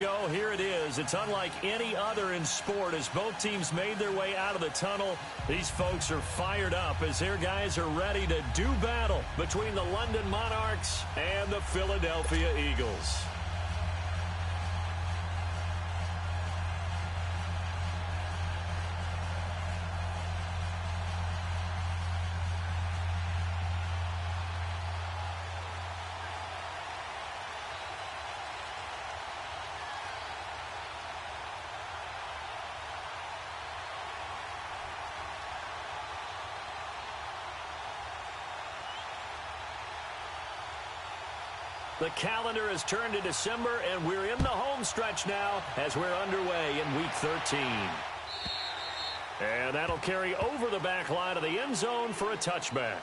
Go, here it is. It's unlike any other in sport as both teams made their way out of the tunnel. These folks are fired up as their guys are ready to do battle between the London Monarchs and the Philadelphia Eagles. The calendar has turned to December, and we're in the home stretch now as we're underway in Week 13. And that'll carry over the back line of the end zone for a touchback.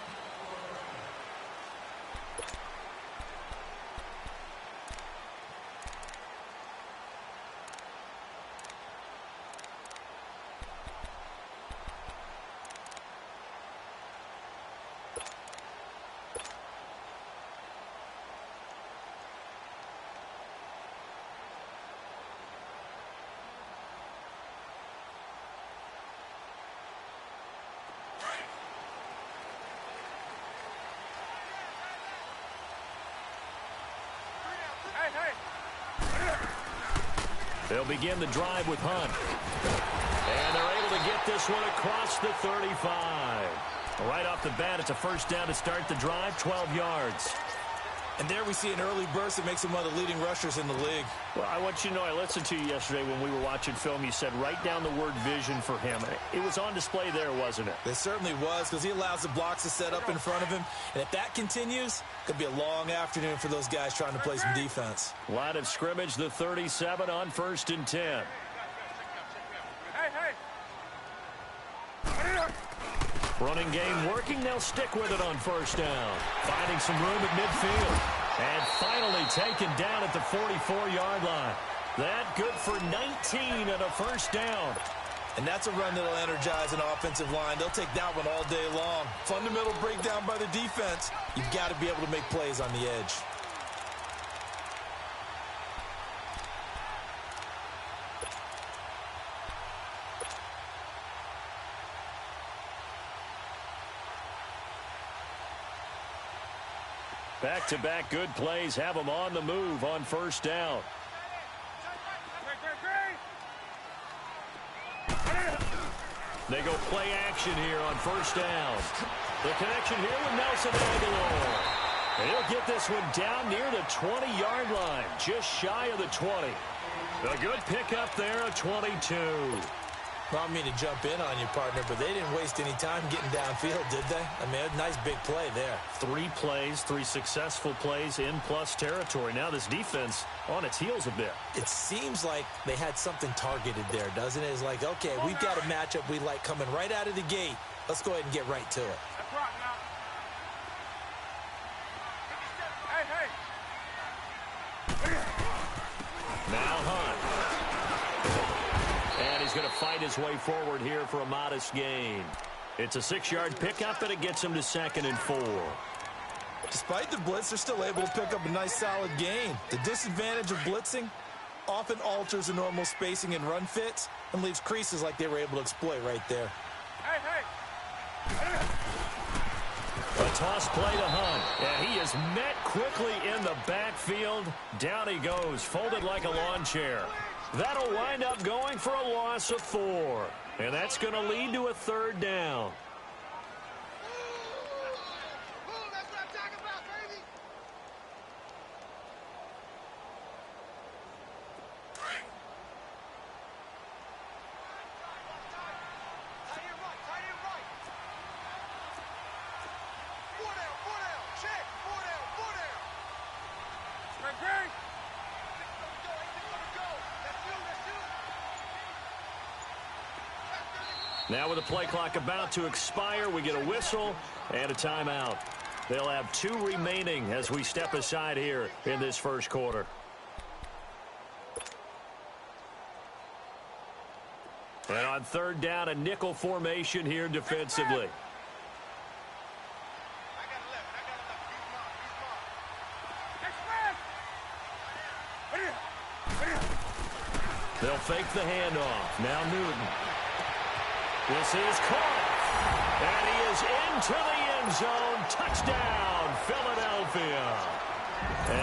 They'll begin the drive with Hunt. And they're able to get this one across the 35. Right off the bat, it's a first down to start the drive, 12 yards. And there we see an early burst that makes him one of the leading rushers in the league. Well, I want you to know, I listened to you yesterday when we were watching film. You said write down the word vision for him. It was on display there, wasn't it? It certainly was, because he allows the blocks to set up in front of him. And if that continues, it could be a long afternoon for those guys trying to play some defense. Line of scrimmage, the 37 on 1st and 10. Running game working. They'll stick with it on first down. Finding some room at midfield. And finally taken down at the 44-yard line. That good for 19 and a first down. And that's a run that'll energize an offensive line. They'll take that one all day long. Fundamental breakdown by the defense. You've got to be able to make plays on the edge. Back-to-back good plays have them on the move on first down. They go play action here on first down. The connection here with Nelson Aguilar. And he'll get this one down near the 20-yard line, just shy of the 20. A good pickup there, a 22. I don't mean to jump in on you, partner, but they didn't waste any time getting downfield, did they? I mean, a nice big play there. 3 plays, 3 successful plays in plus territory. Now this defense on its heels a bit. It seems like they had something targeted there, doesn't it? It's like, okay, we've got a matchup we like coming right out of the gate. Let's go ahead and get right to it. Now Hunt. And he's going to fight his way forward here for a modest gain. It's a 6-yard pickup, and it gets him to 2nd and 4. Despite the blitz, they're still able to pick up a nice solid gain. The disadvantage of blitzing often alters the normal spacing and run fits and leaves creases like they were able to exploit right there. A toss play to Hunt, and he is met quickly in the backfield. Down he goes, folded like a lawn chair. That'll wind up going for a loss of 4, and that's going to lead to a 3rd down. Now with the play clock about to expire, we get a whistle and a timeout. They'll have 2 remaining as we step aside here in this first quarter. And on 3rd down, a nickel formation here defensively. They'll fake the handoff. Now Newton. This is caught. And he is into the end zone. Touchdown, Philadelphia.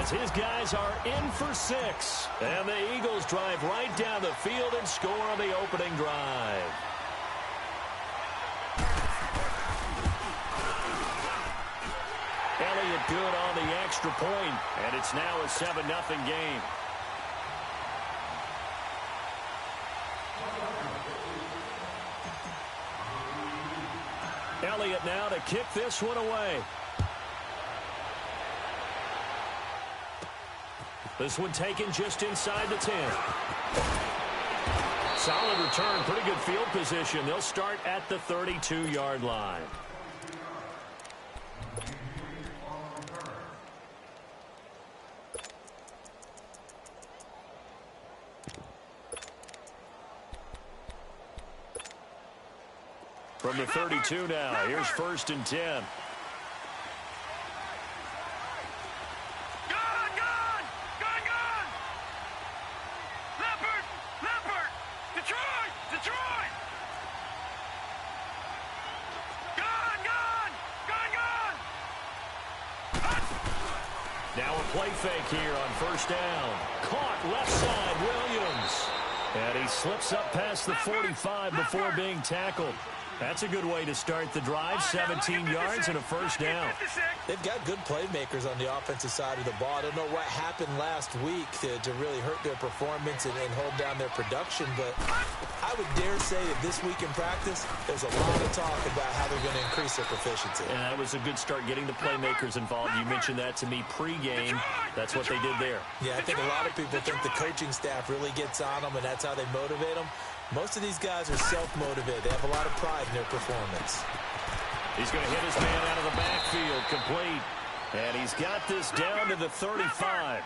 As his guys are in for 6. And the Eagles drive right down the field and score on the opening drive. Elliott good on the extra point, and it's now a 7-0 game. Elliott now to kick this one away. This one taken just inside the 10. Solid return, pretty good field position. They'll start at the 32-yard line. From the 32 now, here's 1st and 10. Gone! Gone! Gone! Gone! Leopard! Leopard! Detroit! Detroit! Gone! Gone! Gone! Gone! Now a play fake here on 1st down. Caught left side, Williams. And he slips up past the 45 before being tackled. That's a good way to start the drive. 17 yards and a 1st down. They've got good playmakers on the offensive side of the ball. I don't know what happened last week to really hurt their performance and hold down their production, but I would dare say that this week in practice, there's a lot of talk about how they're going to increase their proficiency. And that was a good start getting the playmakers involved. You mentioned that to me pregame. That's what they did there. Yeah, I think a lot of people think the coaching staff really gets on them, and that's how they motivate them. Most of these guys are self-motivated. They have a lot of pride in their performance. He's going to hit his man out of the backfield, complete. And he's got this down to the 35.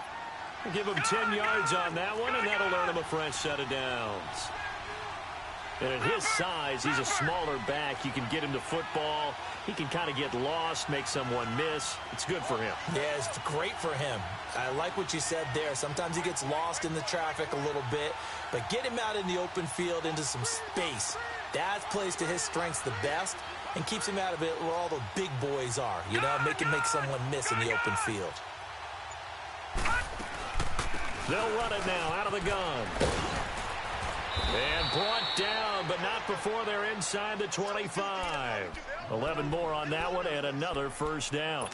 We'll give him 10 yards on that one, and that'll earn him a fresh set of downs. And at his size, he's a smaller back. You can get him to football. He can kind of get lost, make someone miss. It's good for him. Yeah, it's great for him. I like what you said there. Sometimes he gets lost in the traffic a little bit, but get him out in the open field into some space. That plays to his strengths the best and keeps him out of it where all the big boys are. You know, make someone miss in the open field. They'll run it now out of the gun. And brought down, but not before they're inside the 25. 11 more on that one and another 1st down.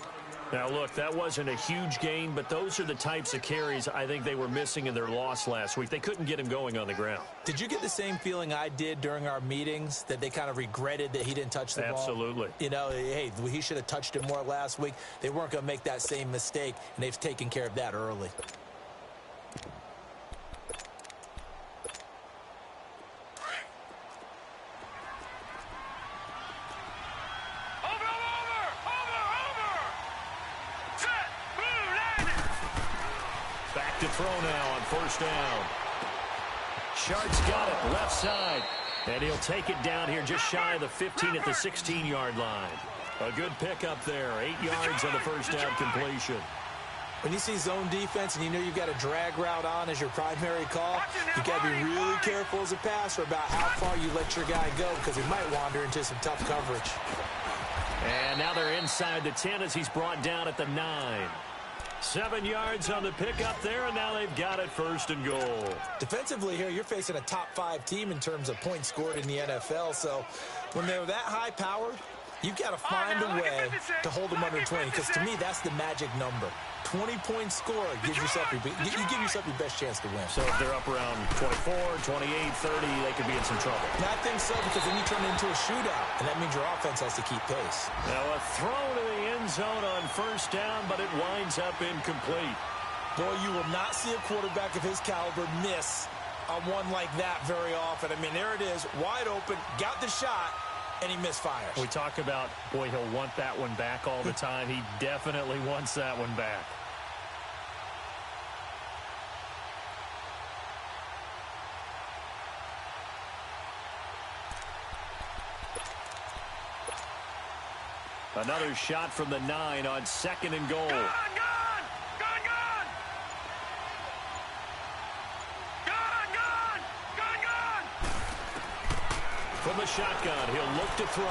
Now, look, that wasn't a huge gain, but those are the types of carries I think they were missing in their loss last week. They couldn't get him going on the ground. Did you get the same feeling I did during our meetings, that they kind of regretted that he didn't touch the ball? Absolutely. You know, hey, he should have touched it more last week. They weren't going to make that same mistake, and they've taken care of that early. To throw now on 1st down. Shart's got it left side. And he'll take it down here just shy of the 15 at the 16-yard line. A good pickup there. 8 yards on the 1st down completion. When you see zone defense and you know you've got a drag route on as your primary call, you got to be really careful as a passer about how far you let your guy go, because he might wander into some tough coverage. And now they're inside the 10 as he's brought down at the 9. 7 yards on the pickup there, and now they've got it 1st and goal. Defensively here, you're facing a top-5 team in terms of points scored in the NFL, so when they're that high-powered, you've got to find a way to hold them under 20, because to me, that's the magic number. 20-point score gives yourself you give yourself your best chance to win. So if they're up around 24, 28, 30, they could be in some trouble. I think so, because then you turn it into a shootout, and that means your offense has to keep pace. Now a throw to the end zone on 1st down, but it winds up incomplete. Boy, you will not see a quarterback of his caliber miss on one like that very often. I mean, there it is, wide open, got the shot, and he misfires. We talk about, boy, he'll want that one back all the time. He definitely wants that one back. Another shot from the 9 on 2nd and goal. Gone! Gone! Gone! Gone! Gone! Gone! From the shotgun, he'll look to throw.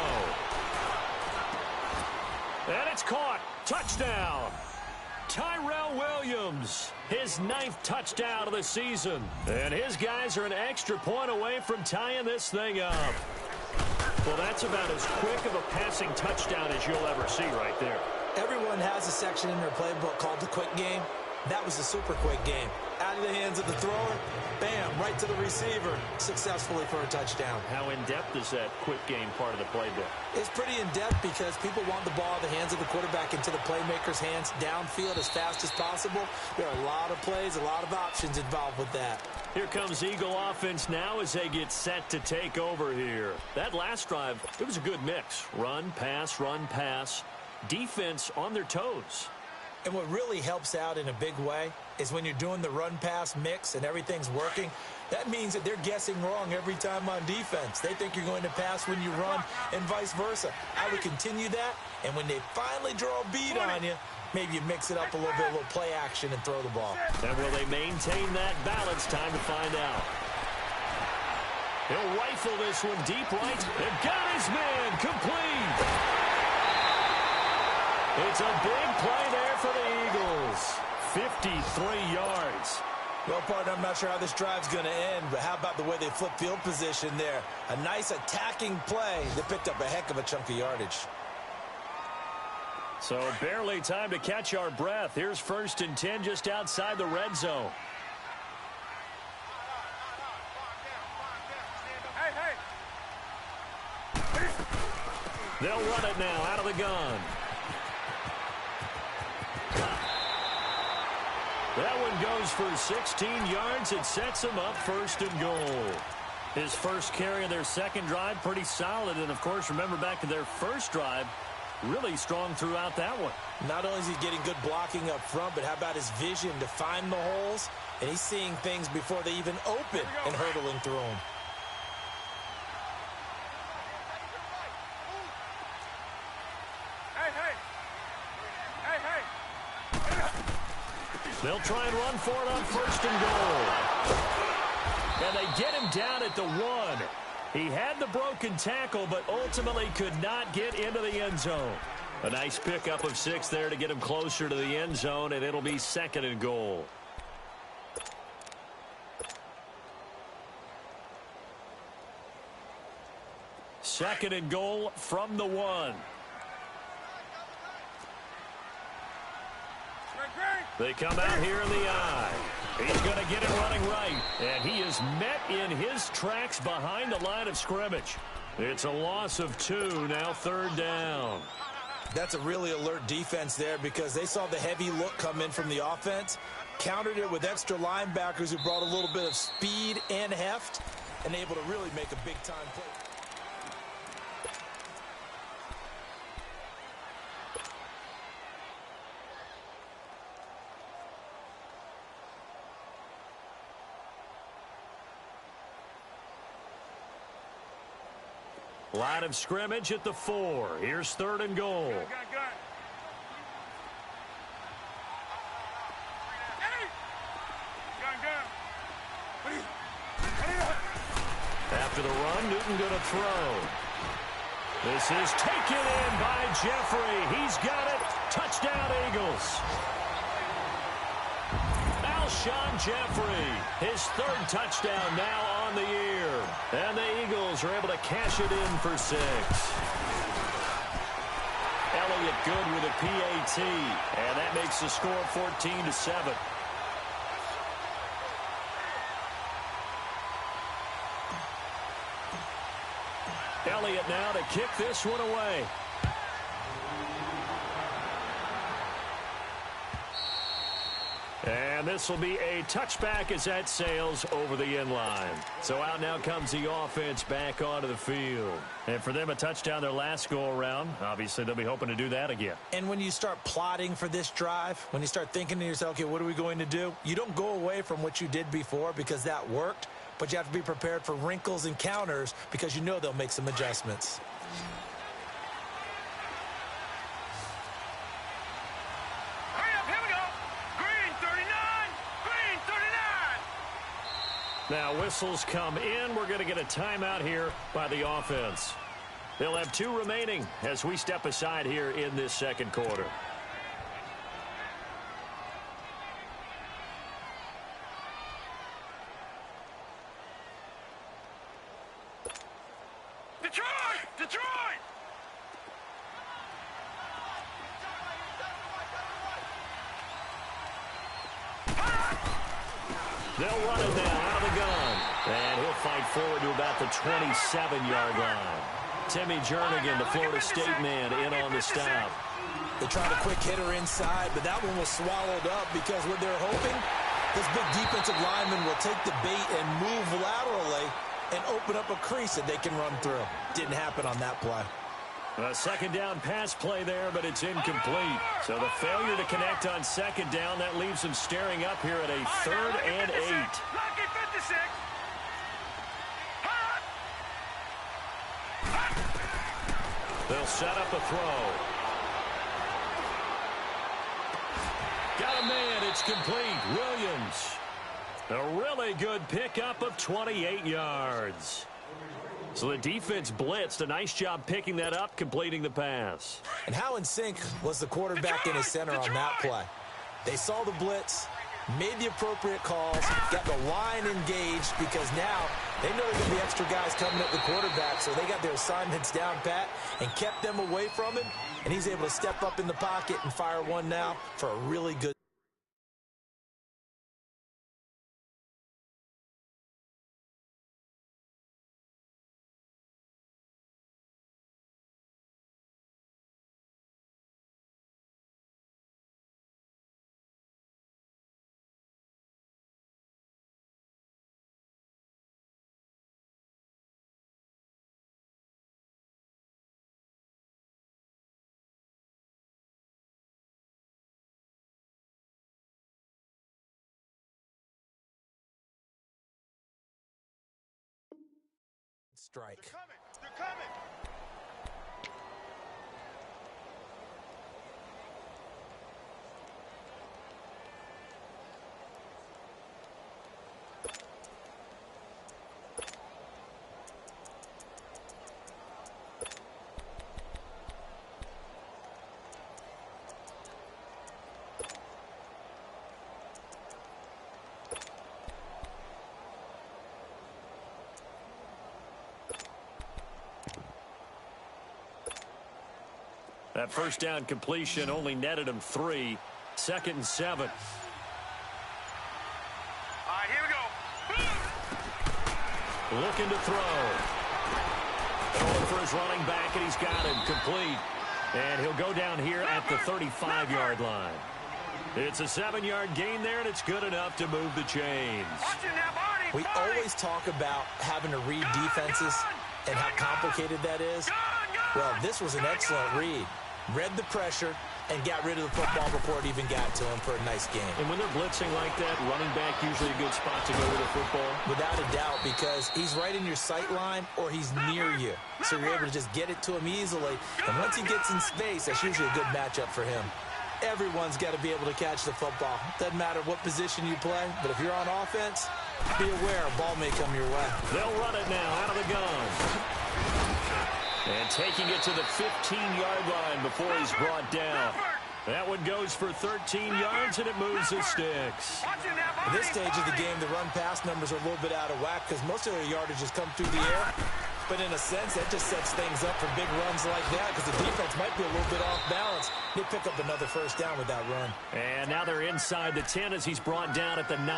And it's caught. Touchdown. Tyrell Williams, his 9th touchdown of the season. And his guys are an extra point away from tying this thing up. Well, that's about as quick of a passing touchdown as you'll ever see right there. Everyone has a section in their playbook called the quick game. That was a super quick game. Out of the hands of the thrower, bam, right to the receiver, successfully for a touchdown. How in-depth is that quick game part of the playbook? It's pretty in-depth because people want the ball in the hands of the quarterback into the playmaker's hands downfield as fast as possible. There are a lot of plays, a lot of options involved with that. Here comes Eagle offense now as they get set to take over here. That last drive, it was a good mix. Run, pass, defense on their toes. And what really helps out in a big way is when you're doing the run-pass mix and everything's working, that means that they're guessing wrong every time on defense. They think you're going to pass when you run and vice versa. I would continue that, and when they finally draw a bead on you, maybe you mix it up a little bit, a little play action, and throw the ball. And will they maintain that balance? Time to find out. He'll rifle this one deep right. And got his man complete. It's a big play there for the Eagles. 53 yards. Well, partner, I'm not sure how this drive's going to end, but how about the way they flip field position there? A nice attacking play that picked up a heck of a chunk of yardage. So barely time to catch our breath. Here's 1st and 10 just outside the red zone. They'll run it now out of the gun. That one goes for 16 yards. It sets him up 1st and goal. His first carry of their second drive, pretty solid. And, of course, remember back to their first drive, really strong throughout that one. Not only is he getting good blocking up front, but how about his vision to find the holes? And he's seeing things before they even open and hurdling through them. They'll try and run for it on 1st and goal. And they get him down at the 1. He had the broken tackle, but ultimately could not get into the end zone. A nice pickup of 6 there to get him closer to the end zone, and it'll be 2nd and goal. Second and goal from the 1. They come out here in the eye. He's going to get it running right. And he is met in his tracks behind the line of scrimmage. It's a loss of 2, now 3rd down. That's a really alert defense there because they saw the heavy look come in from the offense, countered it with extra linebackers who brought a little bit of speed and heft, and able to really make a big-time play. Line of scrimmage at the 4. Here's 3rd and goal. After the run, Newton going to throw. This is taken in by Jeffrey. He's got it. Touchdown, Eagles. Alshon Jeffrey, his 3rd touchdown now on the year. And the Eagles are able to cash it in for 6. Elliott good with a PAT. And that makes the score 14-7. Elliott now to kick this one away. And this will be a touchback as that sails over the end line. So out now comes the offense back onto the field. And for them, a touchdown their last go-around. Obviously, they'll be hoping to do that again. And when you start plotting for this drive, when you start thinking to yourself, okay, what are we going to do? You don't go away from what you did before because that worked, but you have to be prepared for wrinkles and counters because you know they'll make some adjustments. Now whistles come in. We're going to get a timeout here by the offense. They'll have 2 remaining as we step aside here in this second quarter. Detroit! Detroit! They'll run it now out of the gun. And he'll fight forward to about the 27-yard line. Timmy Jernigan, the Florida State man, in on the stop. They tried a quick hitter inside, but that one was swallowed up because what they're hoping, this big defensive lineman will take the bait and move laterally and open up a crease that they can run through. Didn't happen on that play. A second down pass play there, but it's incomplete. So the failure to connect on second down, that leaves them staring up here at a 3rd and 8. Lucky 56. They'll set up a throw. Got a man. It's complete. Williams. A really good pickup of 28 yards. So the defense blitzed. A nice job picking that up, completing the pass. And how in sync was the quarterback and his center on that play? They saw the blitz, made the appropriate calls, got the line engaged because now they know there's going to be extra guys coming at the quarterback, so they got their assignments down pat and kept them away from him, and he's able to step up in the pocket and fire one now for a really good. Strike. They're coming. That first down completion only netted him 3. 2nd and 7. All right, here we go. Looking to throw. Going for his running back, and he's got him complete. And he'll go down here at the 35-yard line. It's a 7-yard gain there, and it's good enough to move the chains. We always talk about having to read defenses and how complicated that is. Well, this was an excellent read. Read the pressure and got rid of the football before it even got to him for a nice game. And when they're blitzing like that, running back usually a good spot to go with the football? Without a doubt, because he's right in your sight line or he's near you. So you're able to just get it to him easily. And once he gets in space, that's usually a good matchup for him. Everyone's got to be able to catch the football. Doesn't matter what position you play, but if you're on offense, be aware a ball may come your way. They'll run it now out of the gun. And taking it to the 15-yard line before he's brought down. That one goes for 13 yards, and it moves the sticks. At this stage of the game, the run-pass numbers are a little bit out of whack because most of their yardage has come through the air. But in a sense, that just sets things up for big runs like that because the defense might be a little bit off balance. They pick up another first down with that run. And now they're inside the 10 as he's brought down at the 9.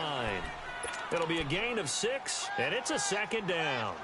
It'll be a gain of 6, and it's a 2nd down.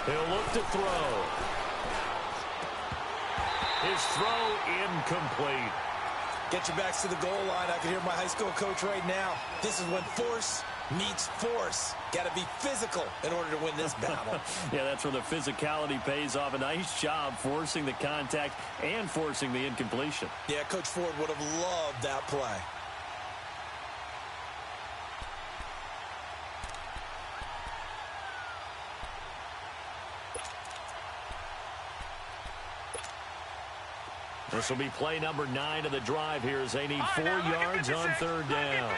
He'll look to throw. His throw incomplete. Get your backs to the goal line. I can hear my high school coach right now. This is when force meets force. Got to be physical in order to win this battle. Yeah, that's where the physicality pays off. A nice job forcing the contact and forcing the incompletion. Yeah, Coach Ford would have loved that play. This will be play number 9 of the drive here as they need 4 yards on third down.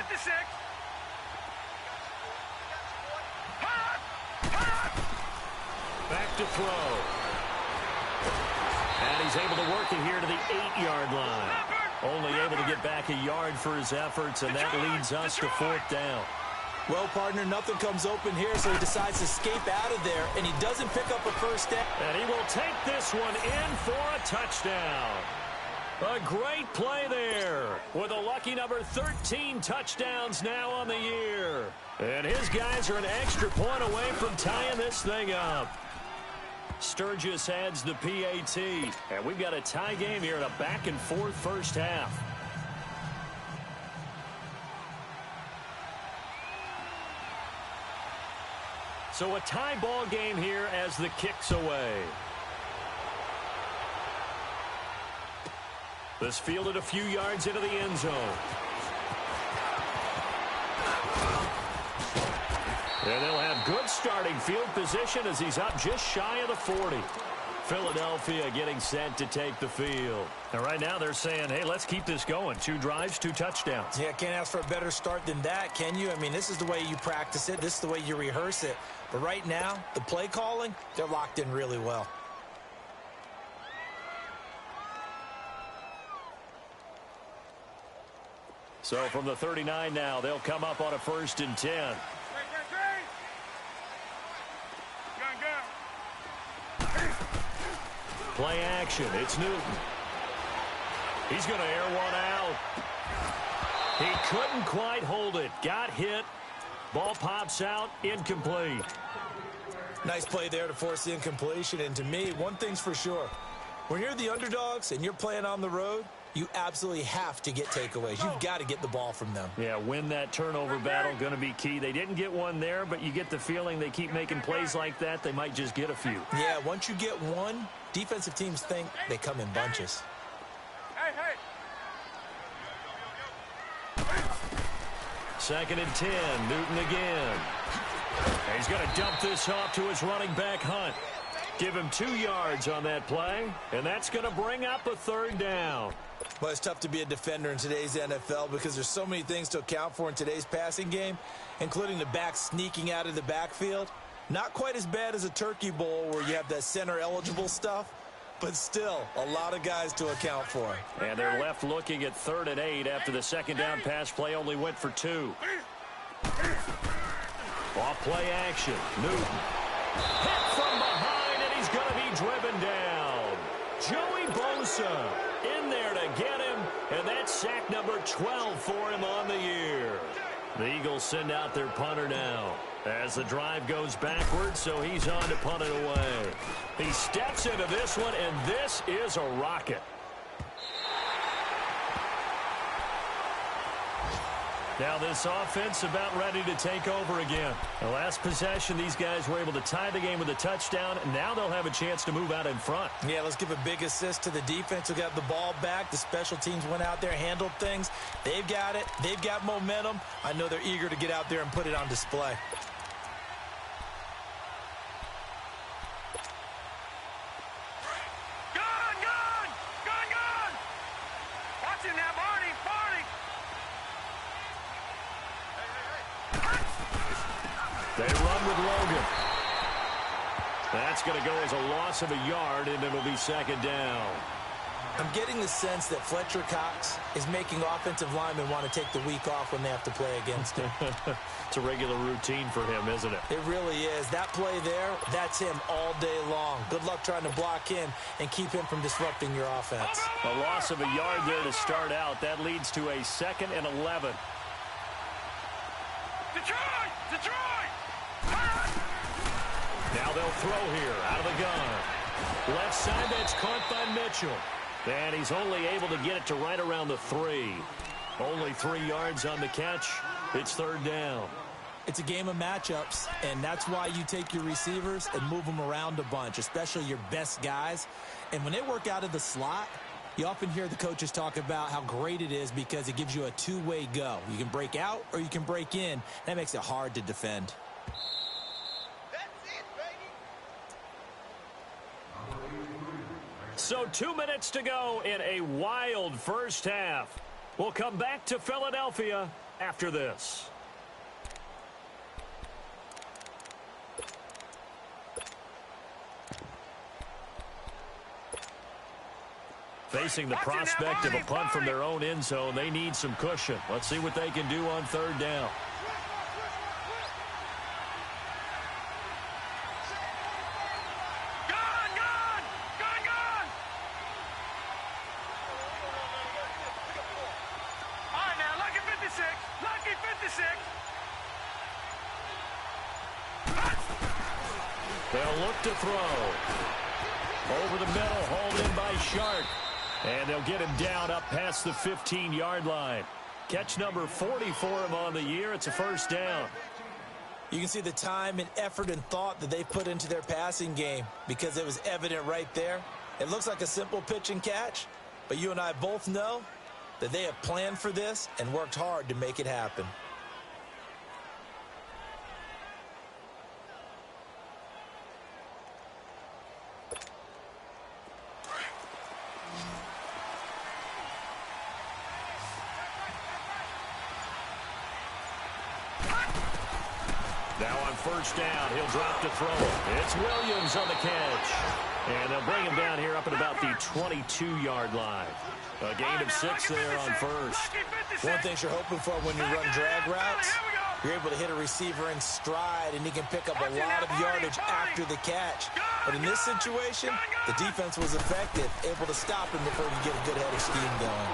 Back to throw. And he's able to work it here to the 8-yard line. Only able to get back a yard for his efforts, and that leads us to 4th down. Well, partner, nothing comes open here, so he decides to escape out of there, and he doesn't pick up a first down. And he will take this one in for a touchdown. A great play there with a lucky number 13 touchdowns now on the year. And his guys are an extra point away from tying this thing up. Sturgis adds the PAT. And we've got a tie game here in a back-and-forth first half. So a tie ball game here as the kick's away. This fielded a few yards into the end zone. And they'll have good starting field position as he's up just shy of the 40. Philadelphia getting set to take the field. And right now they're saying, hey, let's keep this going. 2 drives, 2 touchdowns. Yeah, can't ask for a better start than that, can you? I mean, this is the way you practice it. This is the way you rehearse it. But right now, the play calling, they're locked in really well. So from the 39 now, they'll come up on a 1st and 10. Play action. It's Newton. He's going to air one out. He couldn't quite hold it. Got hit. Ball pops out. Incomplete. Nice play there to force the incompletion. And to me, one thing's for sure. When you're the underdogs and you're playing on the road, you absolutely have to get takeaways. You've got to get the ball from them. Yeah, win that turnover battle, going to be key. They didn't get one there, but you get the feeling they keep making plays like that, they might just get a few. Yeah, once you get one, defensive teams think they come in bunches. Hey. 2nd and 10, Newton again. And he's going to dump this off to his running back, Hunt. Give him 2 yards on that play, and that's going to bring up a 3rd down. Well, it's tough to be a defender in today's NFL because there's so many things to account for in today's passing game, including the back sneaking out of the backfield. Not quite as bad as a turkey bowl where you have that center-eligible stuff, but still a lot of guys to account for. And they're left looking at 3rd and 8 after the 2nd down pass play only went for 2. Off play action. Newton. Hit from behind, and he's going to be driven down. Joey Bosa in there to get him, and that's sack number 12 for him on the year. The Eagles send out their punter now as the drive goes backwards, so he's on to punt it away. He steps into this one, and this is a rocket. Now this offense about ready to take over again. The last possession, these guys were able to tie the game with a touchdown, and now they'll have a chance to move out in front. Yeah, let's give a big assist to the defense who got the ball back. The special teams went out there, handled things. They've got it. They've got momentum. I know they're eager to get out there and put it on display. Watching that, Barney. They run with Logan. That's going to go as a loss of a yard, and it'll be 2nd down. I'm getting the sense that Fletcher Cox is making offensive linemen want to take the week off when they have to play against him. It's a regular routine for him, isn't it? It really is. That play there, that's him all day long. Good luck trying to block him and keep him from disrupting your offense. A loss of a yard there to start out. That leads to a 2nd and 11. Detroit! Now they'll throw here out of the gun. Left side, that's caught by Mitchell. And he's only able to get it to right around the 3. Only 3 yards on the catch. It's 3rd down. It's a game of matchups, and that's why you take your receivers and move them around a bunch, especially your best guys. And when they work out of the slot, you often hear the coaches talk about how great it is because it gives you a two-way go. You can break out or you can break in. That makes it hard to defend. So 2 minutes to go in a wild first half. We'll come back to Philadelphia after this. Facing the prospect of a punt from their own end zone, they need some cushion. Let's see what they can do on third down. They'll look to throw. Over the middle, hauled in by Sharp. And they'll get him down up past the 15-yard line. Catch number 40 for him on the year. It's a first down. You can see the time and effort and thought that they put into their passing game because it was evident right there. It looks like a simple pitch and catch, but you and I both know that they have planned for this and worked hard to make it happen. Now on first down, he'll drop to throw. It's Williams on the catch. And they'll bring him down here up at about the 22-yard line. A gain of 6 there on first. One thing you're hoping for when you run drag routes, you're able to hit a receiver in stride, and he can pick up a lot of yardage after the catch. But in this situation, the defense was effective, able to stop him before he could get a good head of steam going.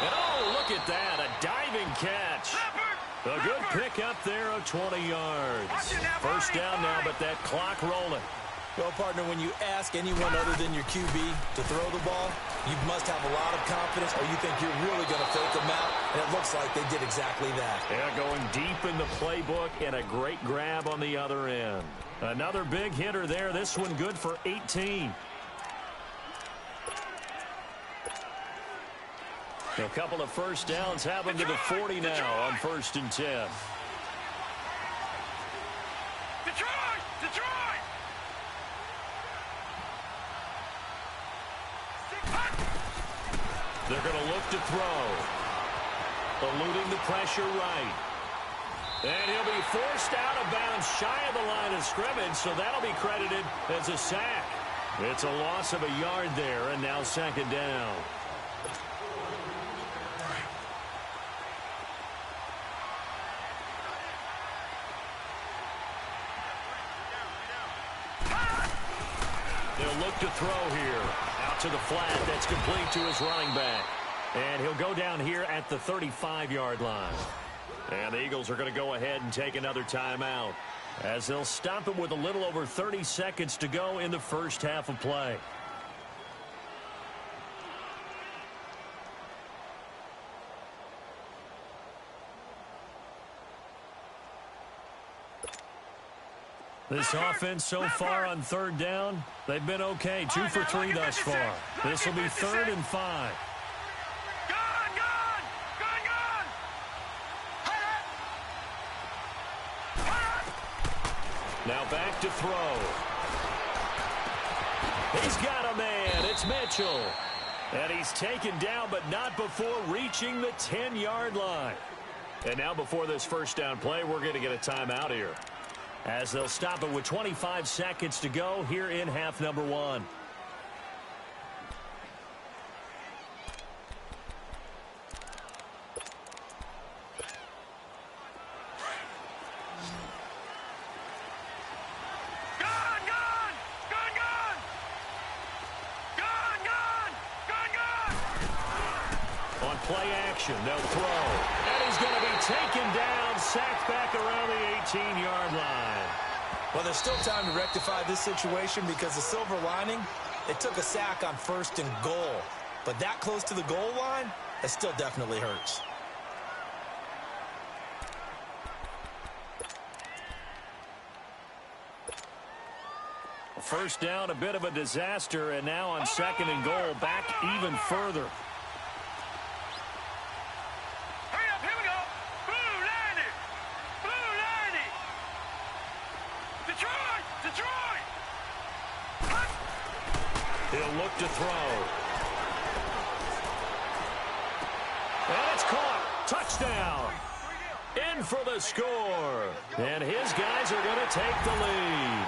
And oh, look at that, a diving catch. A good pick up there of 20 yards. First down now, but that clock rolling. Well, partner, when you ask anyone other than your QB to throw the ball, you must have a lot of confidence or you think you're really going to fake them out, and it looks like they did exactly that. Yeah, going deep in the playbook and a great grab on the other end. Another big hitter there, this one good for 18. A couple of first downs have them to the 40 now on 1st and 10. Detroit! They're going to look to throw. Eluding the pressure right. And he'll be forced out of bounds shy of the line of scrimmage, so that'll be credited as a sack. It's a loss of a yard there, and now second down. They'll look to throw here. Out to the flat. That's complete to his running back. And he'll go down here at the 35-yard line. And the Eagles are going to go ahead and take another timeout as they'll stop him with a little over 30 seconds to go in the first half of play. This offense so far on third down, they've been okay. 2 for 3 thus far. This will be 3rd and 5. Now back to throw. He's got a man. It's Mitchell. And he's taken down, but not before reaching the 10-yard line. And now before this first down play, we're going to get a timeout here, as they'll stop it with 25 seconds to go here in half number 1. On play action, they'll throw. And he's going to be taken down, sacked back around the 18-yard line. Well, there's still time to rectify this situation because the silver lining, it took a sack on 1st and goal. But that close to the goal line, it still definitely hurts. First down, a bit of a disaster, and now on second and goal, back even further. Hurry up, here we go. Blue 90. Blue 90. Detroit! Detroit! He'll look to throw. And it's caught. Touchdown. In for the score. And his guys are going to take the lead.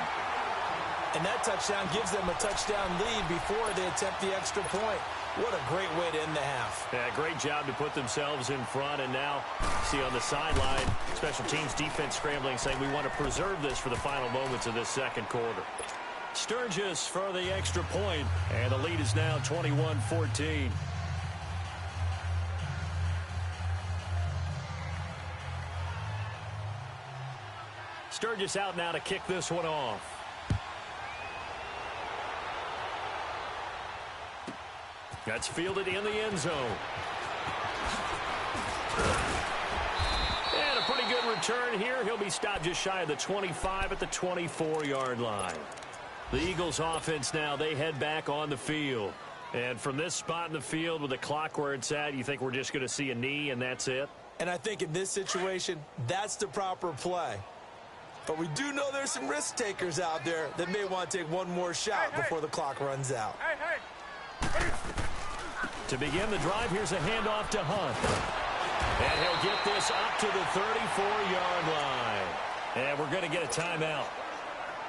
And that touchdown gives them a touchdown lead before they attempt the extra point. What a great way to end the half. Yeah, great job to put themselves in front. And now, see on the sideline, special teams defense scrambling, saying we want to preserve this for the final moments of this second quarter. Sturgis for the extra point, and the lead is now 21-14. Sturgis out now to kick this one off. That's fielded in the end zone. And a pretty good return here. He'll be stopped just shy of the 25 at the 24-yard line. The Eagles offense now, they head back on the field. And from this spot in the field with the clock where it's at, you think we're just going to see a knee and that's it? And I think in this situation, that's the proper play. But we do know there's some risk takers out there that may want to take one more shot before the clock runs out. To begin the drive, here's a handoff to Hunt. And he'll get this up to the 34-yard line. And we're going to get a timeout.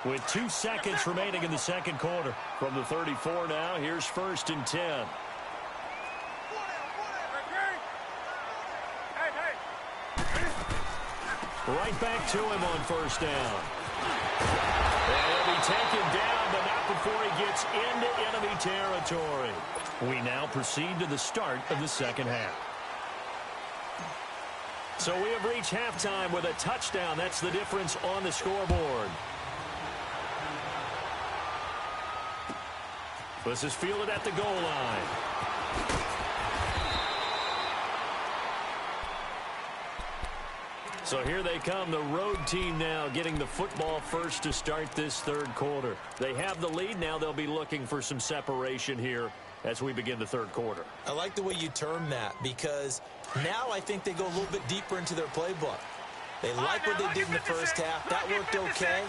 With 2 seconds remaining in the second quarter. From the 34 now, here's 1st and 10. Right back to him on first down. And he'll be taken down, but not before he gets into enemy territory. We now proceed to the start of the second half. So we have reached halftime with a touchdown. That's the difference on the scoreboard. This is fielded at the goal line. So here they come, the road team now getting the football first to start this third quarter. They have the lead. Now they'll be looking for some separation here as we begin the third quarter. I like the way you term that because now I think they go a little bit deeper into their playbook. They like what they did in the first half. That worked okay.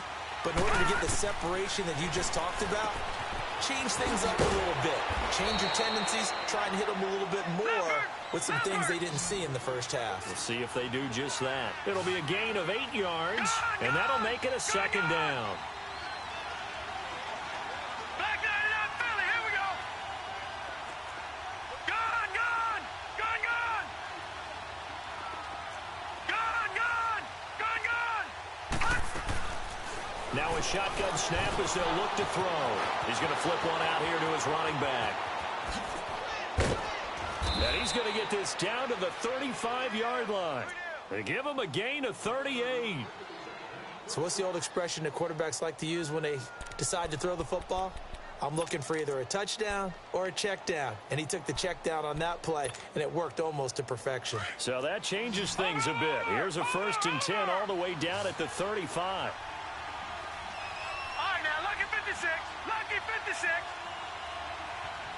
But in order to get the separation that you just talked about, change things up a little bit. Change your tendencies. Try and hit them a little bit more with some things they didn't see in the first half. We'll see if they do just that. It'll be a gain of 8 yards, and that'll make it a second down. Back 99 Philly, here we go. Gone, gone, gone, gone. Gone, gone, gone, gone. Now a shotgun snap as they'll look to throw. He's going to flip one out here to his running back. And he's going to get this down to the 35-yard line. They give him a gain of 38. So what's the old expression that quarterbacks like to use when they decide to throw the football? I'm looking for either a touchdown or a check down. And he took the check down on that play, and it worked almost to perfection. So that changes things a bit. Here's a 1st and 10 all the way down at the 35. All right, now, lucky 56. Lucky 56.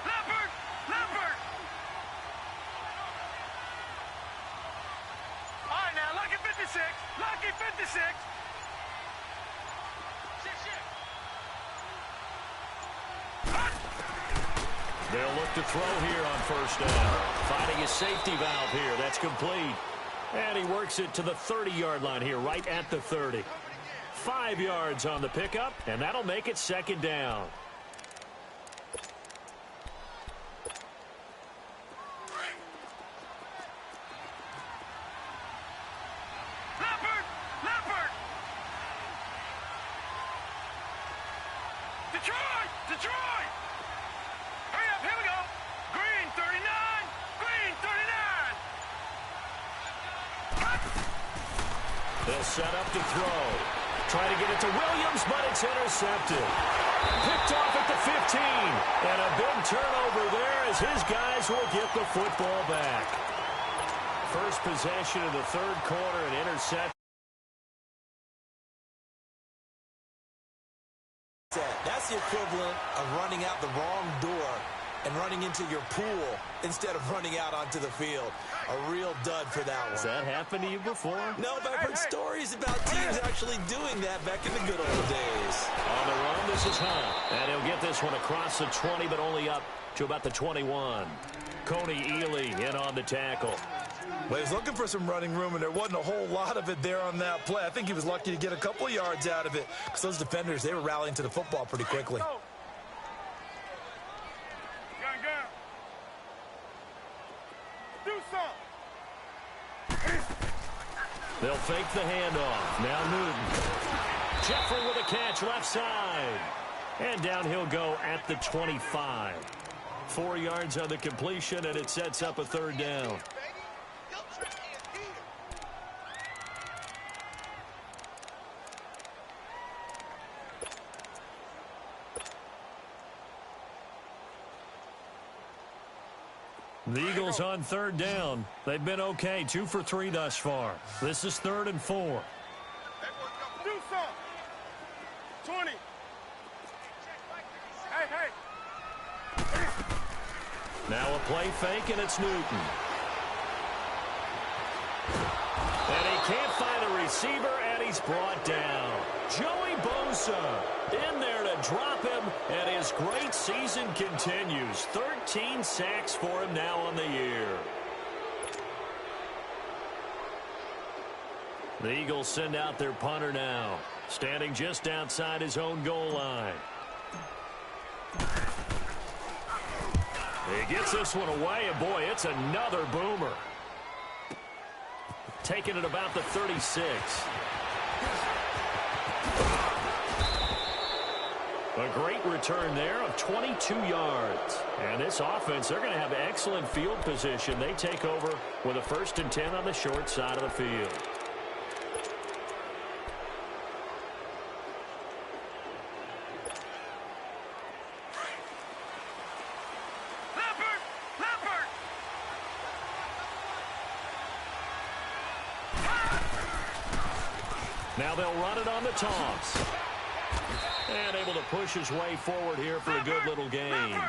Leopard, Leopard. All right, now, lucky 56. Lucky 56. They'll look to throw here on first down. Finding a safety valve here. That's complete. And he works it to the 30-yard line here, right at the 30. 5 yards on the pickup, and that'll make it second down. Leopard, Leopard. Detroit, Detroit. Hurry up, here we go. Green 39, green 39. They'll set up to throw. Trying to get it to Williams, but it's intercepted. Picked off at the 15. And a big turnover there as his guys will get the football back. First possession of the third quarter, an interception. That's That's the equivalent of running out the wrong door and running into your pool instead of running out onto the field. A real dud for that one. Has that happened to you before? No, but I've heard stories about teams actually doing that back in the good old days. On the run, this is Hunt. And he'll get this one across the 20, but only up to about the 21. Coney Ely in on the tackle. Well, he was looking for some running room, and there wasn't a whole lot of it there on that play. I think he was lucky to get a couple yards out of it because those defenders, they were rallying to the football pretty quickly. Do something. They'll fake the handoff. Now Newton. Jeffrey with a catch left side. And down he'll go at the 25. 4 yards on the completion, and it sets up a third down. The Eagles on third down. They've been okay, 2 for 3 thus far. This is 3rd and 4. Do something. 20. Hey. Now a play fake, and it's Newton. And he can't find a receiver, and he's brought down. Joey Bosa in there to drop him, and his great season continues. 13 sacks for him now on the year. The Eagles send out their punter now, standing just outside his own goal line. He gets this one away, and boy, it's another boomer. Taking it about the 36. A great return there of 22 yards. And this offense, they're going to have excellent field position. They take over with a 1st and 10 on the short side of the field. Now they'll run it on the toss. And able to push his way forward here for a good little gain.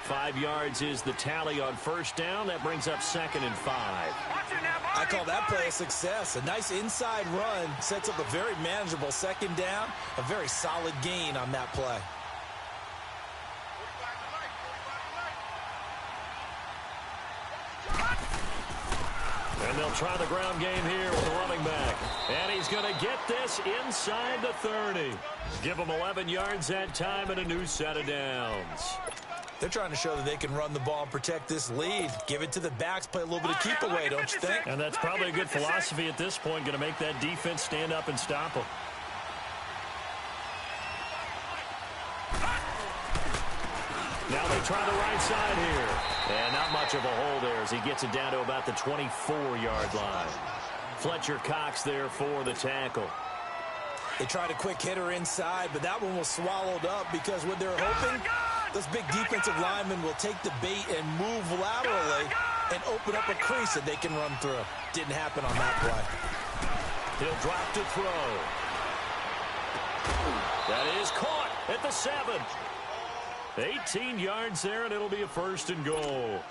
5 yards is the tally on 1st down. That brings up 2nd and 5. I call that play a success. A nice inside run sets up a very manageable 2nd down. A very solid gain on that play. And they'll try the ground game here with the running back. And he's going to get this inside the 30. Give him 11 yards that time and a new set of downs. They're trying to show that they can run the ball and protect this lead. Give it to the backs, play a little bit of keep away, don't you think? And that's probably a good philosophy at this point, going to make that defense stand up and stop them. Now they try the right side here. And not much of a hole there as he gets it down to about the 24-yard line. Fletcher Cox there for the tackle. They tried a quick hitter inside, but that one was swallowed up because what they're hoping, those big defensive linemen will take the bait and move laterally and open up a crease that they can run through. Didn't happen on that play. He'll drop to throw. That is caught at the 7. 18 yards there, and it'll be a 1st and goal.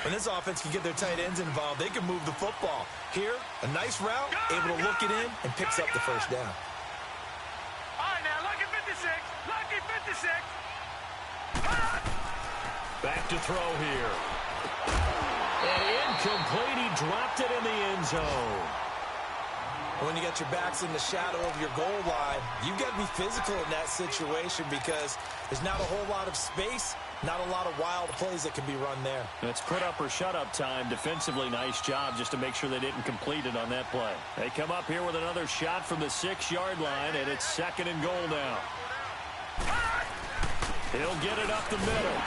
When this offense can get their tight ends involved, they can move the football. Here, a nice route, able to look it in, and picks up the 1st down. All right, now, lucky 56. Lucky 56. Back to throw here. And incomplete. He dropped it in the end zone. When you got your backs in the shadow of your goal line, you've got to be physical in that situation because there's not a whole lot of space, not a lot of wild plays that can be run there. It's put up or shut up time. Defensively, nice job just to make sure they didn't complete it on that play. They come up here with another shot from the 6-yard line, and it's 2nd and goal now. He'll get it up the middle.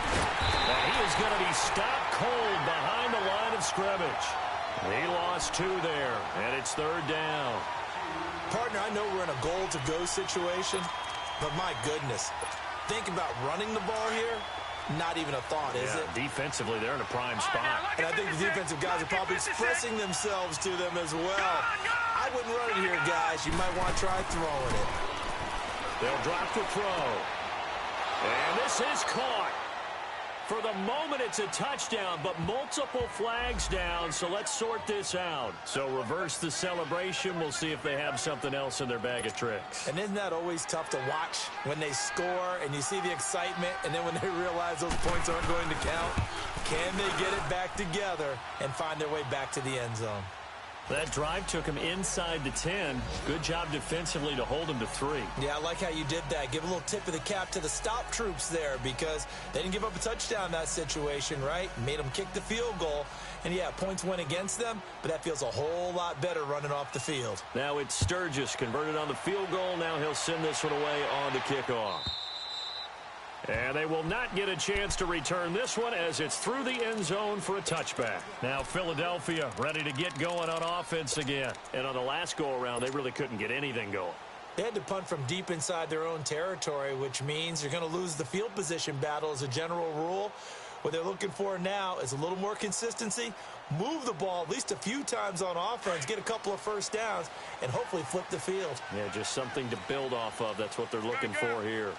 And he is going to be stopped cold behind the line of scrimmage. He lost 2 there, and it's 3rd down. Partner, I know we're in a goal-to-go situation, but my goodness, think about running the ball here. Not even a thought, is it? Defensively, they're in a prime spot. And I think the defensive guys are probably expressing themselves to them as well. I wouldn't run it here, guys. You might want to try throwing it. They'll drop the throw. And this is caught. For the moment, it's a touchdown, but multiple flags down, so let's sort this out. So reverse the celebration. We'll see if they have something else in their bag of tricks. And isn't that always tough to watch when they score and you see the excitement, and then when they realize those points aren't going to count? Can they get it back together and find their way back to the end zone? That drive took him inside the 10. Good job defensively to hold him to 3. Yeah, I like how you did that. Give a little tip of the cap to the stop troops there because they didn't give up a touchdown in that situation, right? Made them kick the field goal. And, yeah, points went against them, but that feels a whole lot better running off the field. Now it's Sturgis converted on the field goal. Now he'll send this one away on the kickoff. And they will not get a chance to return this one as it's through the end zone for a touchback. Now Philadelphia ready to get going on offense again. And on the last go-around, they really couldn't get anything going. They had to punt from deep inside their own territory, which means you're going to lose the field position battle as a general rule. What they're looking for now is a little more consistency, move the ball at least a few times on offense, get a couple of first downs, and hopefully flip the field. Yeah, just something to build off of. That's what they're looking for here.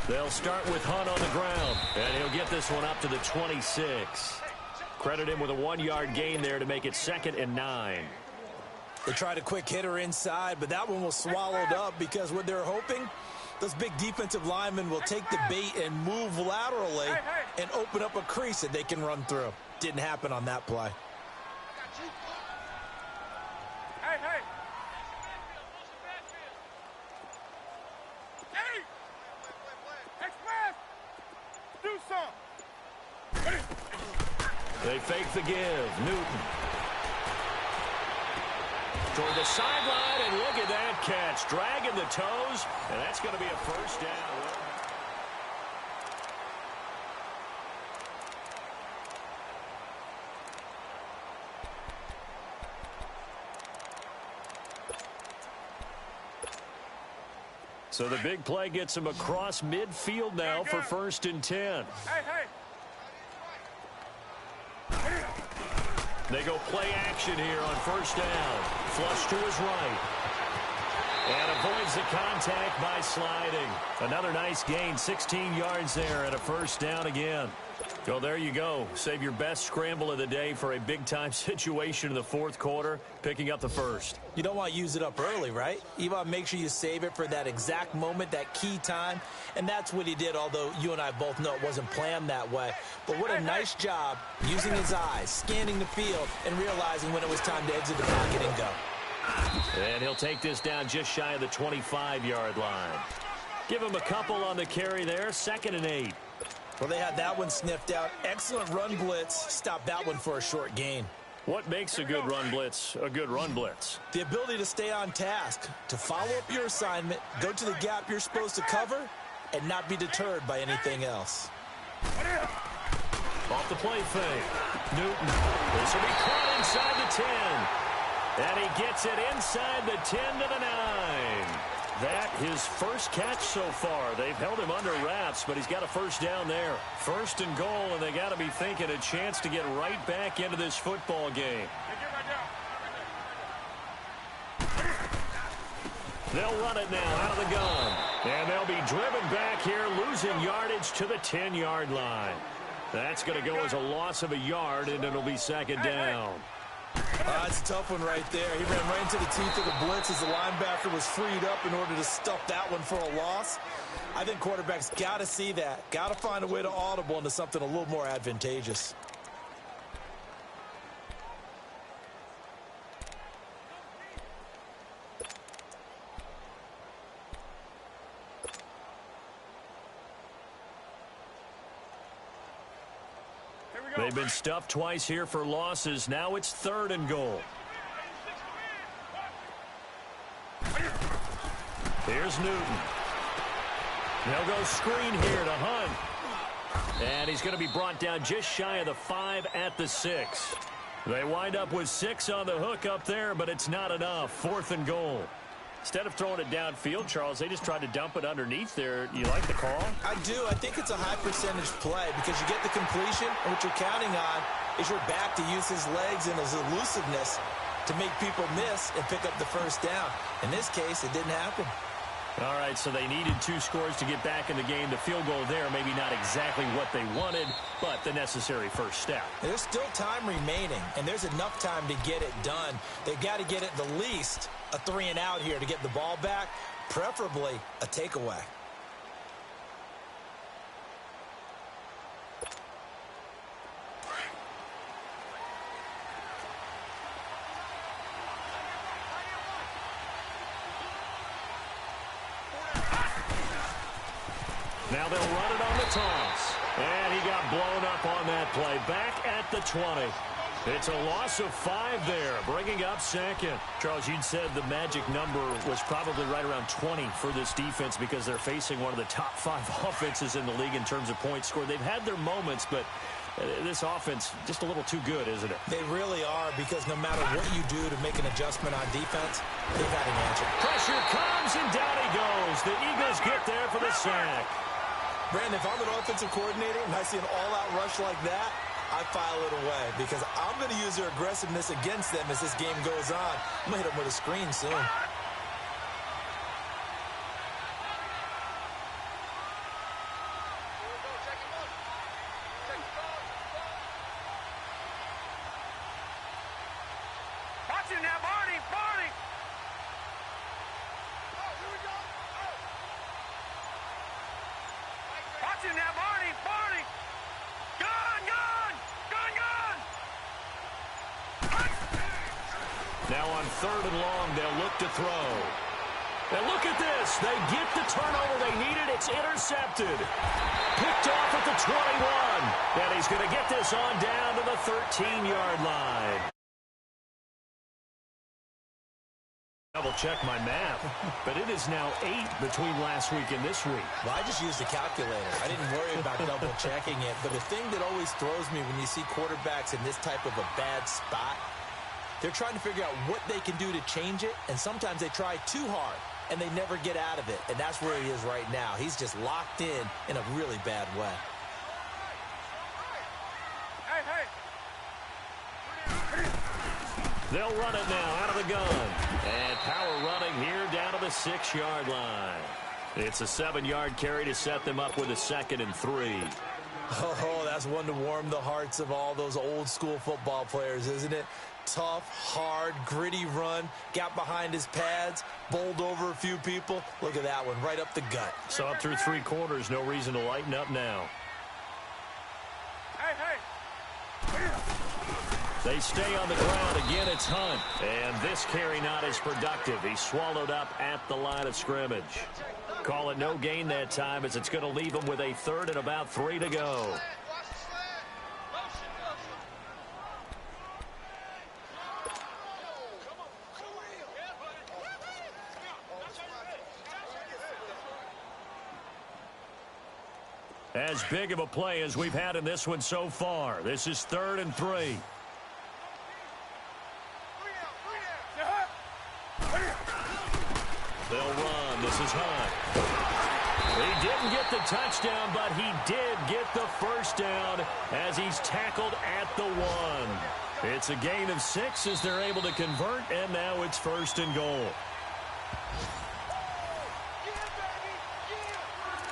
They'll start with Hunt on the ground, and he'll get this one up to the 26. Credit him with a 1-yard gain there to make it 2nd and 9. They tried a quick hitter inside, but that one was swallowed up because what they're hoping, those big defensive linemen will take the bait and move laterally and open up a crease that they can run through. Didn't happen on that play. They fake the give. Newton. Toward the sideline, and look at that catch. Dragging the toes, and that's going to be a first down. So the big play gets him across midfield now for 1st and 10. They go play action here on 1st down. Flush to his right. And avoids the contact by sliding. Another nice gain, 16 yards there and a 1st down again. So there you go. Save your best scramble of the day for a big-time situation in the 4th quarter, picking up the 1st. You don't want to use it up early, right? You want to make sure you save it for that exact moment, that key time. And that's what he did, although you and I both know it wasn't planned that way. But what a nice job using his eyes, scanning the field, and realizing when it was time to exit the pocket and go. And he'll take this down just shy of the 25-yard line. Give him a couple on the carry there, 2nd and 8. Well, they had that one sniffed out. Excellent run blitz. Stopped that one for a short gain. What makes a good run blitz a good run blitz? The ability to stay on task, to follow up your assignment, go to the gap you're supposed to cover, and not be deterred by anything else. Off the play fake. Newton. This will be caught inside the 10. And he gets it inside the 10 to the 9. That his first catch so far. They've held him under wraps, but he's got a 1st down there. 1st and goal, and they got to be thinking a chance to get right back into this football game. They'll run it now out of the gun. And they'll be driven back here, losing yardage to the 10-yard line. That's going to go as a loss of a yard, and it'll be 2nd down. That's a tough one right there. He ran right into the teeth of the blitz as the linebacker was freed up in order to stuff that one for a loss. I think quarterbacks got to see that. Got to find a way to audible into something a little more advantageous. They've been stuffed twice here for losses. Now it's 3rd and goal. Here's Newton. They'll go screen here to Hunt. And he's going to be brought down just shy of the 5 at the 6. They wind up with 6 on the hook up there, but it's not enough. 4th and goal. Instead of throwing it downfield, Charles, they just tried to dump it underneath there. You like the call? I do. I think it's a high percentage play because you get the completion, and what you're counting on is your back to use his legs and his elusiveness to make people miss and pick up the first down. In this case, it didn't happen. All right, so they needed 2 scores to get back in the game. The field goal there, maybe not exactly what they wanted, but the necessary first step. There's still time remaining, and there's enough time to get it done. They've got to get at the least a 3-and-out here to get the ball back, preferably a takeaway. Now they'll run it on the toss. And he got blown up on that play. Back at the 20. It's a loss of 5 there, bringing up second. Charles, you'd said the magic number was probably right around 20 for this defense because they're facing one of the top 5 offenses in the league in terms of points scored. They've had their moments, but this offense just a little too good, isn't it? They really are, because no matter what you do to make an adjustment on defense, they've had an answer. Pressure comes, and down he goes. The Eagles get there for the sack. Brandon, if I'm an offensive coordinator and I see an all-out rush like that, I file it away because I'm going to use their aggressiveness against them as this game goes on. I'm going to hit them with a screen soon. Watch it now, Barney! Barney! Watch it now, Barney! Barney! Gun! Gun! Gun! Gun! Now on 3rd and long, they'll look to throw. And look at this. They get the turnover they needed. It's intercepted. Picked off at the 21. And he's going to get this on down to the 13-yard line. Double-check my math, but it is now 8 between last week and this week. Well, I just used a calculator. I didn't worry about double-checking it. But the thing that always throws me when you see quarterbacks in this type of a bad spot, they're trying to figure out what they can do to change it, and sometimes they try too hard, and they never get out of it. And that's where he is right now. He's just locked in a really bad way. Hey, hey! They'll run it now out of the gun. And power running here down to the 6-yard line. It's a 7-yard carry to set them up with a 2nd and 3. Oh, that's one to warm the hearts of all those old-school football players, isn't it? Tough, hard, gritty run. Got behind his pads, bowled over a few people. Look at that one, right up the gut. So up through 3 quarters, no reason to lighten up now. Hey, hey! They stay on the ground. Again, it's Hunt. And this carry not as productive. He's swallowed up at the line of scrimmage. Call it no gain that time as it's going to leave him with a 3rd and about 3 to go. As big of a play as we've had in this one so far. This is 3rd and 3. They'll run. This is Hunt. He didn't get the touchdown, but he did get the first down as he's tackled at the 1. It's a gain of 6 as they're able to convert, and now it's 1st and goal.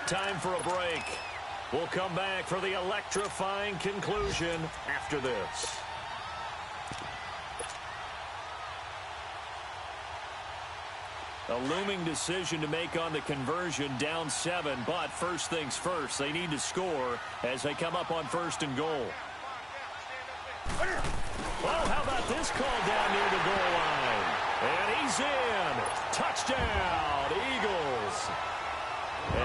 Time for a break. We'll come back for the electrifying conclusion after this. A looming decision to make on the conversion, down 7, but first things first, they need to score as they come up on 1st and goal. Oh, how about this call down near the goal line? And he's in. Touchdown, Eagles.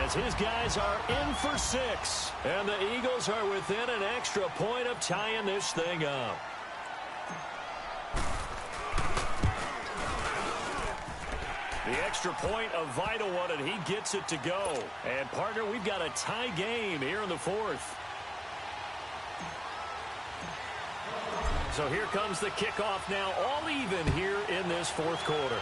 As his guys are in for 6, and the Eagles are within an extra point of tying this thing up. The extra point, a vital one, and he gets it to go. And, partner, we've got a tie game here in the 4th. So here comes the kickoff now, all even here in this 4th quarter.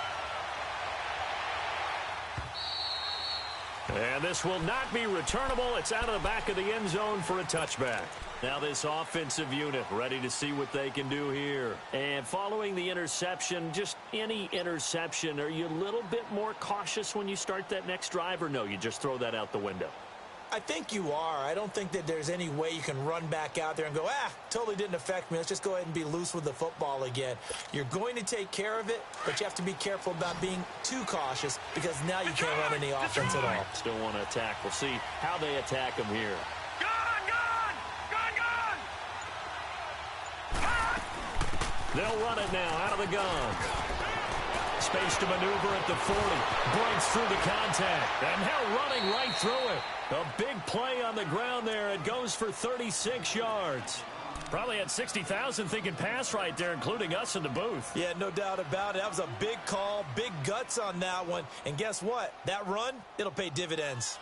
And this will not be returnable. It's out of the back of the end zone for a touchback. Now this offensive unit ready to see what they can do here. And following the interception, just any interception, are you a little bit more cautious when you start that next drive, or no, you just throw that out the window? I think you are. I don't think that there's any way you can run back out there and go, totally didn't affect me. Let's just go ahead and be loose with the football again. You're going to take care of it, but you have to be careful about being too cautious because now you can't run any offense at all. Still want to attack. We'll see how they attack them here. They'll run it now out of the gun. Space to maneuver at the 40. Breaks through the contact. And now running right through it. A big play on the ground there. It goes for 36 yards. Probably had 60,000 thinking pass right there, including us in the booth. Yeah, no doubt about it. That was a big call, big guts on that one. And guess what? That run, it'll pay dividends.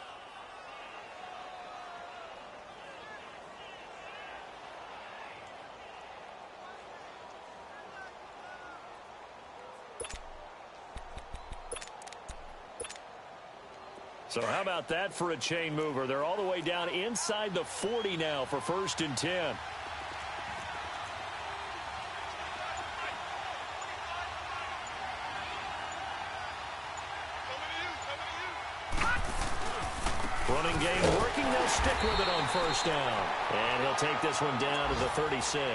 So how about that for a chain mover? They're all the way down inside the 40 now for 1st and 10. Running game working. They'll stick with it on 1st down. And he'll take this one down to the 36.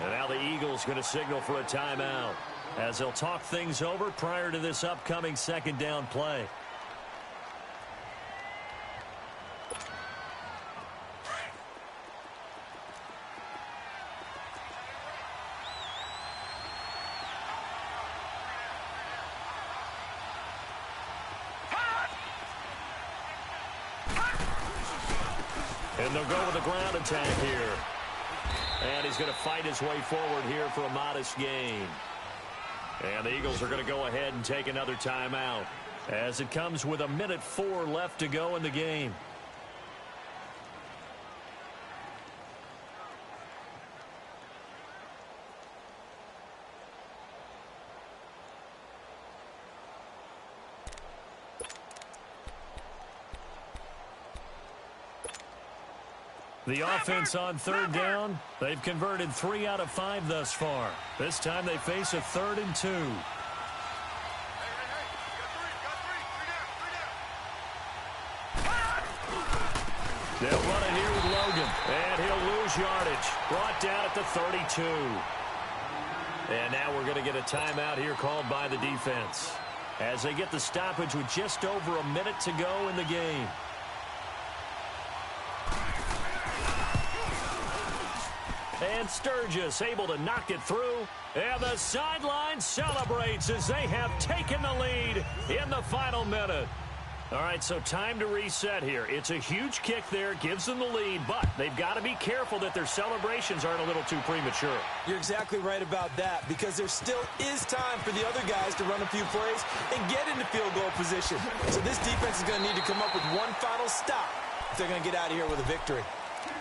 And now the Eagles going to signal for a timeout as they'll talk things over prior to this upcoming 2nd down play. And they'll go with a ground attack here. And he's going to fight his way forward here for a modest gain. And the Eagles are going to go ahead and take another timeout as it comes with 1:04 left to go in the game. The offense on 3rd down, they've converted 3 out of 5 thus far. This time they face a 3rd and 2. They'll run it here with Logan, and he'll lose yardage. Brought down at the 32. And now we're going to get a timeout here called by the defense as they get the stoppage with just over a minute to go in the game. And Sturgis able to knock it through. And the sideline celebrates as they have taken the lead in the final minute. All right, so time to reset here. It's a huge kick there, gives them the lead, but they've got to be careful that their celebrations aren't a little too premature. You're exactly right about that because there still is time for the other guys to run a few plays and get into field goal position. So this defense is going to need to come up with one final stop if they're going to get out of here with a victory.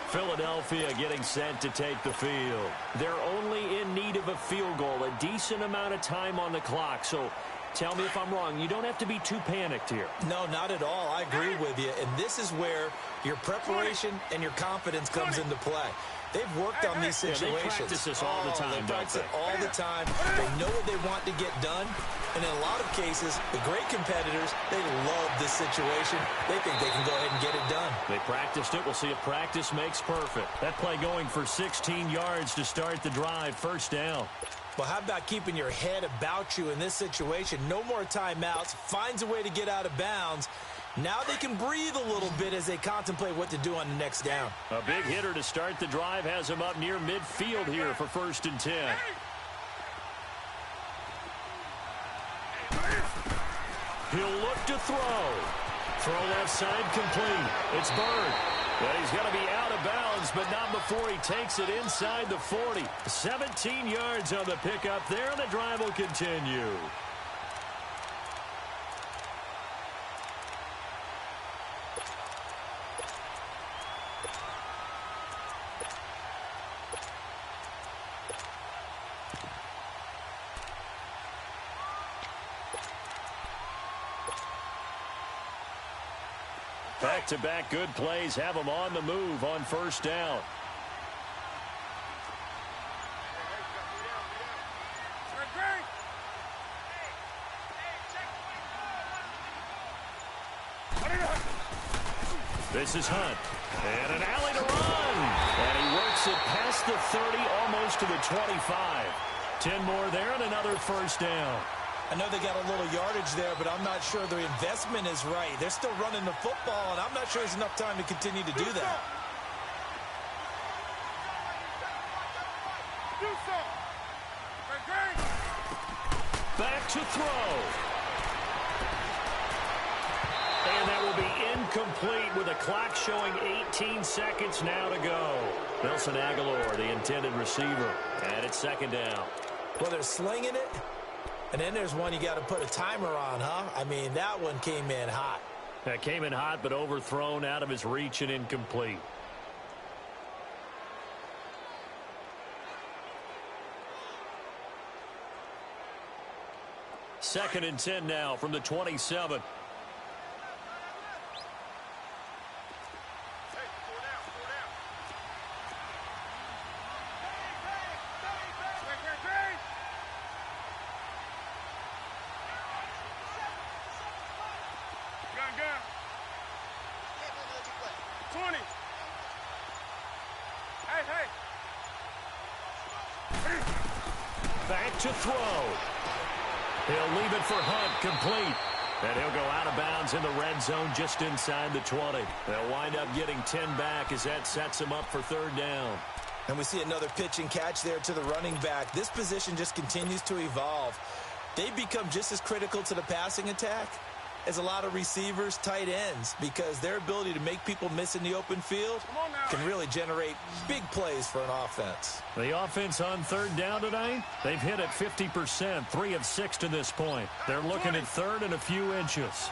Philadelphia getting set to take the field. They're only in need of a field goal, a decent amount of time on the clock. So tell me if I'm wrong. You don't have to be too panicked here. No, not at all. I agree with you. And this is where your preparation and your confidence comes into play. They've worked on these situations. Yeah, they practice this all the time, they practice it all the time. They know what they want to get done. And in a lot of cases, the great competitors, they love this situation. They think they can go ahead and get it done. They practiced it. We'll see if practice makes perfect. That play going for 16 yards to start the drive. 1st down. Well, how about keeping your head about you in this situation? No more timeouts. Finds a way to get out of bounds. Now they can breathe a little bit as they contemplate what to do on the next down. A big hitter to start the drive has him up near midfield here for 1st and 10. He'll look to throw. Throw left side complete. It's Bird. Well, he's going to be out of bounds, but not before he takes it inside the 40. 17 yards on the pickup there, and the drive will continue. Back-to-back good plays have them on the move on first down. This is Hunt. And an alley to run. And he works it past the 30, almost to the 25. 10 more there and another first down. I know they got a little yardage there, but I'm not sure the investment is right. They're still running the football, and I'm not sure there's enough time to continue to do that. Back to throw. And that will be incomplete with a clock showing 18 seconds now to go. Nelson Aguilar, the intended receiver. And it's second down. Well, they're slinging it. And then there's one you got to put a timer on, huh? I mean, that one came in hot. That came in hot, but overthrown out of his reach and incomplete. Second and 10 now from the 27. Back to throw. He'll leave it for Hunt, complete. And he'll go out of bounds in the red zone just inside the 20. They'll wind up getting 10 back as that sets them up for third down. And we see another pitch and catch there to the running back. This position just continues to evolve. They become just as critical to the passing attack as a lot of receivers, tight ends, because their ability to make people miss in the open field can really generate big plays for an offense. The offense on third down tonight, they've hit it 50%, 3 of 6 to this point. They're looking at third and a few inches.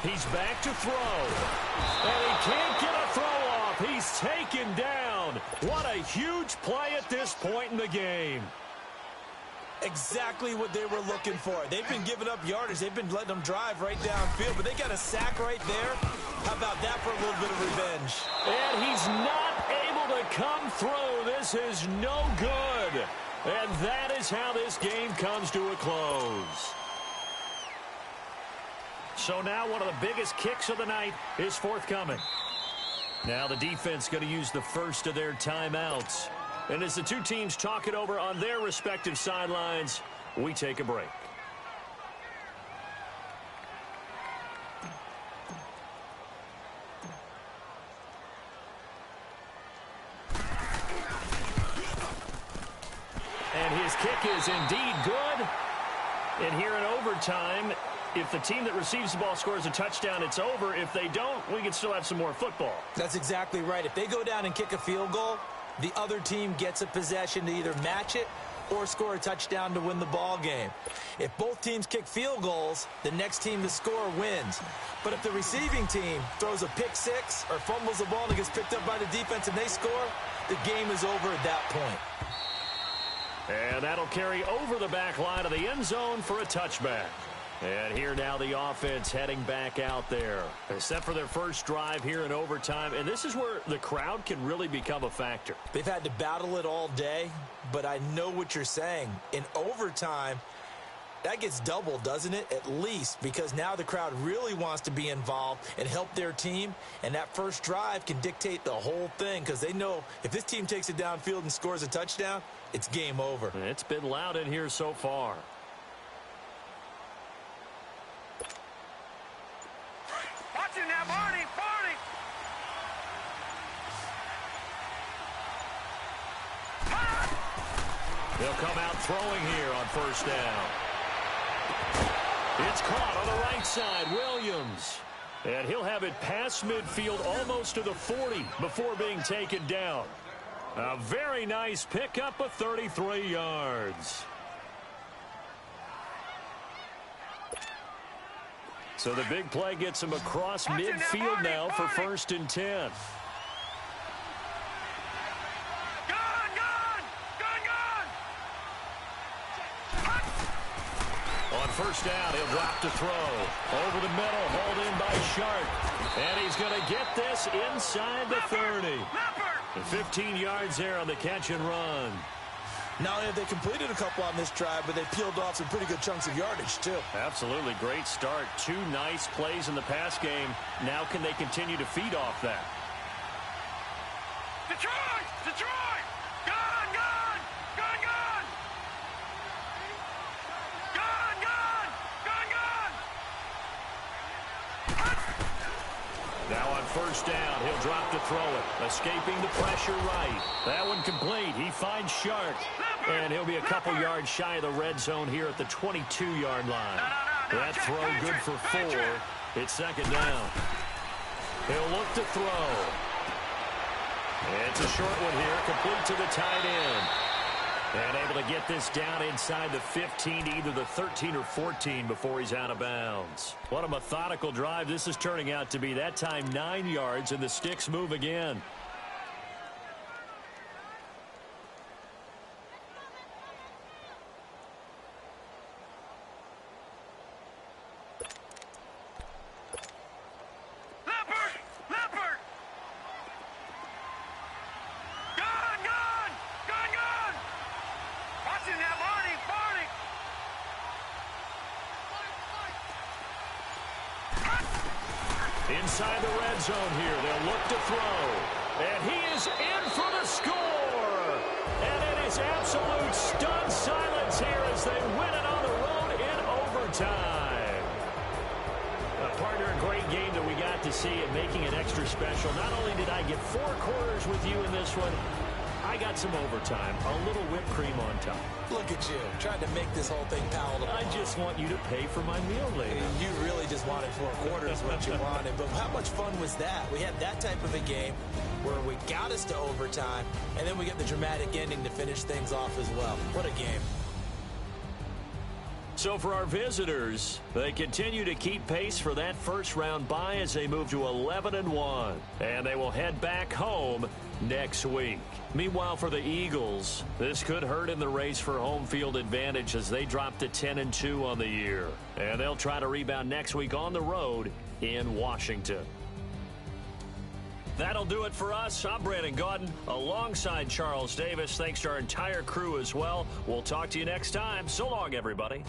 He's back to throw. And he can't get a throw off. He's taken down. What a huge play at this point in the game. Exactly what they were looking for. They've been giving up yardage. They've been letting them drive right downfield, but they got a sack right there. How about that for a little bit of revenge? And he's not able to come through. This is no good. And that is how this game comes to a close. So now one of the biggest kicks of the night is forthcoming. Now the defense going to use the first of their timeouts. And as the two teams talk it over on their respective sidelines, we take a break. And his kick is indeed good. And here in overtime, if the team that receives the ball scores a touchdown, it's over. If they don't, we can still have some more football. That's exactly right. If they go down and kick a field goal, the other team gets a possession to either match it or score a touchdown to win the ball game. If both teams kick field goals, the next team to score wins. But if the receiving team throws a pick six or fumbles the ball and gets picked up by the defense and they score, the game is over at that point. And that'll carry over the back line of the end zone for a touchback. And here now the offense heading back out there. They're set for their first drive here in overtime. And this is where the crowd can really become a factor. They've had to battle it all day, but I know what you're saying. In overtime, that gets doubled, doesn't it? At least, because now the crowd really wants to be involved and help their team. And that first drive can dictate the whole thing because they know if this team takes it downfield and scores a touchdown, it's game over. It's been loud in here so far. Now, Barney, Barney. They'll come out throwing here on first down. It's caught on the right side, Williams. And he'll have it past midfield almost to the 40 before being taken down. A very nice pickup of 33 yards. So the big play gets him across midfield now for first and 10. first down, he'll drop to throw. Over the middle, hauled in by Sharp. And he's going to get this inside the 30. 15 yards there on the catch and run. Not only have they completed a couple on this drive, but they peeled off some pretty good chunks of yardage, too. Absolutely great start. 2 nice plays in the pass game. Now can they continue to feed off that? Detroit! Detroit! Gun! Gun! Gun! Gun! Gun! Gun! Gun! Gun! Now on first down, he'll drop to throw it. Escaping the pressure right. That one complete. He finds Shark. And he'll be a couple yards shy of the red zone here at the 22-yard line. That throw good for 4. It's second down. He'll look to throw. It's a short one here, complete to the tight end. And able to get this down inside the 15 to either the 13 or 14 before he's out of bounds. What a methodical drive this is turning out to be. That time 9 yards, and the sticks move again. Inside the red zone here, they'll look to throw. And he is in for the score. And it is absolute stunned silence here as they win it on the road in overtime. Partner, a great game that we got to see and making it extra special. Not only did I get 4 quarters with you in this one, I got some overtime, a little whipped cream on top. Look at you, trying to make this whole thing palatable. I just want you to pay for my meal later. You really just wanted 4 quarters what you wanted, but how much fun was that? We had that type of a game where we got us to overtime, and then we get the dramatic ending to finish things off as well. What a game. So for our visitors, they continue to keep pace for that first-round bye as they move to 11-1, and they will head back home next week. Meanwhile, for the Eagles, this could hurt in the race for home field advantage as they drop to 10-2 on the year, and they'll try to rebound next week on the road in Washington. That'll do it for us. I'm Brandon Gaudin alongside Charles Davis. Thanks to our entire crew as well. We'll talk to you next time. So long, everybody.